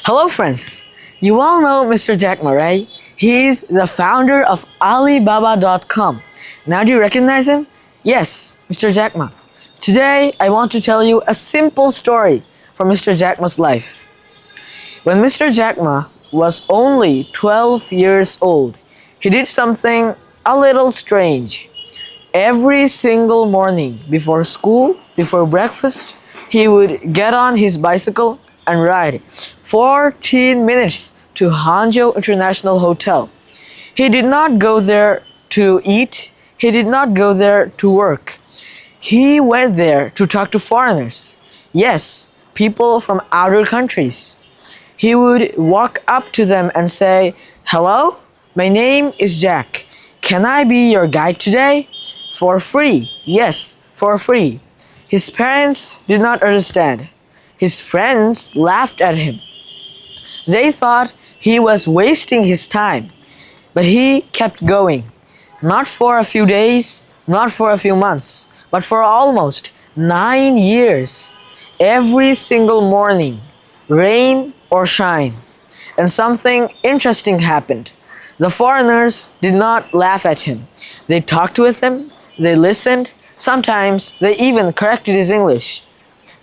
Hello friends, you all know Mr. Jack Ma, right? He's the founder of Alibaba.com. Now do you recognize him? Yes, Mr. Jack Ma. Today I want to tell you a simple story from Mr. Jack Ma's life. When Mr. Jack Ma was only 12 years old, he did something a little strange. Every single morning before school, before breakfast, he would get on his bicycle and ride 14 minutes to Hangzhou International Hotel. He did not go there to eat, he did not go there to work. He went there to talk to foreigners. Yes, people from other countries. He would walk up to them and say, "Hello, my name is Jack. Can I be your guide today?" For free. Yes, for free. His parents did not understand. His friends laughed at him. They thought he was wasting his time. But he kept going. Not for a few days, not for a few months, but for almost 9 years. Every single morning, rain or shine. And something interesting happened. The foreigners did not laugh at him. They talked with him, they listened, sometimes they even corrected his English.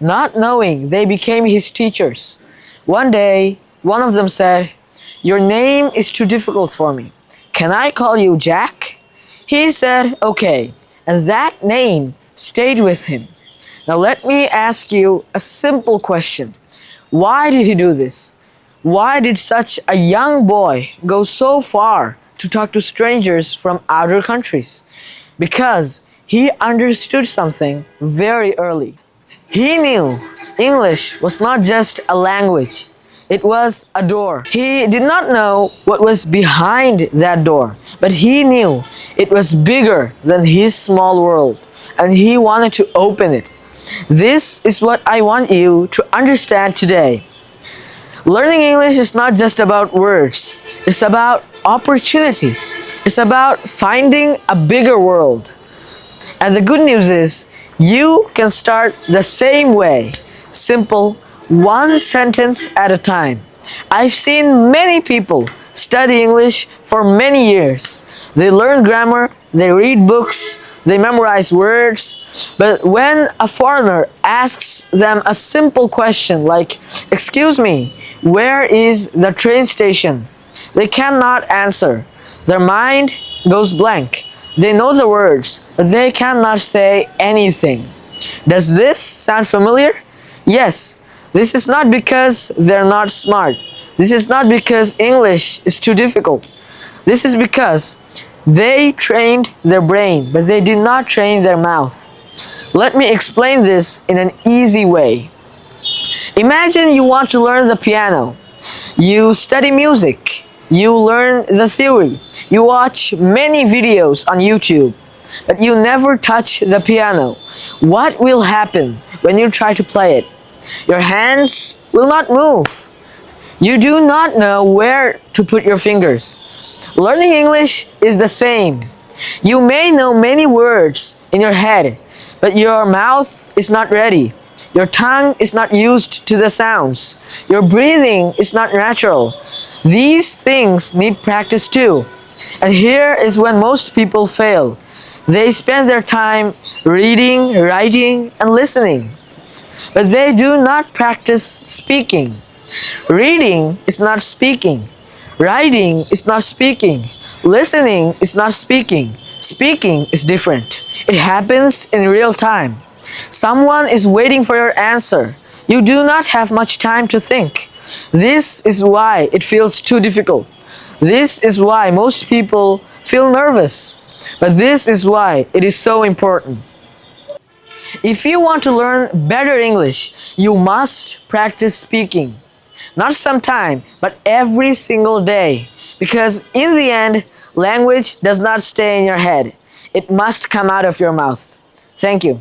Not knowing, they became his teachers. One day, one of them said, "Your name is too difficult for me. Can I call you Jack?" He said, "Okay," and that name stayed with him. Now let me ask you a simple question. Why did he do this? Why did such a young boy go so far to talk to strangers from other countries? Because he understood something very early. He knew English was not just a language, it was a door. He did not know what was behind that door, but he knew it was bigger than his small world, and he wanted to open it. This is what I want you to understand today. Learning English is not just about words, it's about opportunities. It's about finding a bigger world. And the good news is, you can start the same way. Simple, one sentence at a time. I've seen many people study English for many years. They learn grammar, they read books, they memorize words. But when a foreigner asks them a simple question like, "Excuse me, where is the train station?" they cannot answer. Their mind goes blank. They know the words, but they cannot say anything. Does this sound familiar? Yes, this is not because they're not smart. This is not because English is too difficult. This is because they trained their brain, but they did not train their mouth. Let me explain this in an easy way. Imagine you want to learn the piano. You study music. You learn the theory. You watch many videos on YouTube, but you never touch the piano. What will happen when you try to play it? Your hands will not move. You do not know where to put your fingers. Learning English is the same. You may know many words in your head, but your mouth is not ready. Your tongue is not used to the sounds. Your breathing is not natural. These things need practice too. And here is when most people fail. They spend their time reading, writing, and listening. But they do not practice speaking. Reading is not speaking. Writing is not speaking. Listening is not speaking. Speaking is different. It happens in real time. Someone is waiting for your answer. You do not have much time to think. This is why it feels too difficult. This is why most people feel nervous. But this is why it is so important. If you want to learn better English, you must practice speaking. Not sometime, but every single day. Because in the end, language does not stay in your head. It must come out of your mouth. Thank you.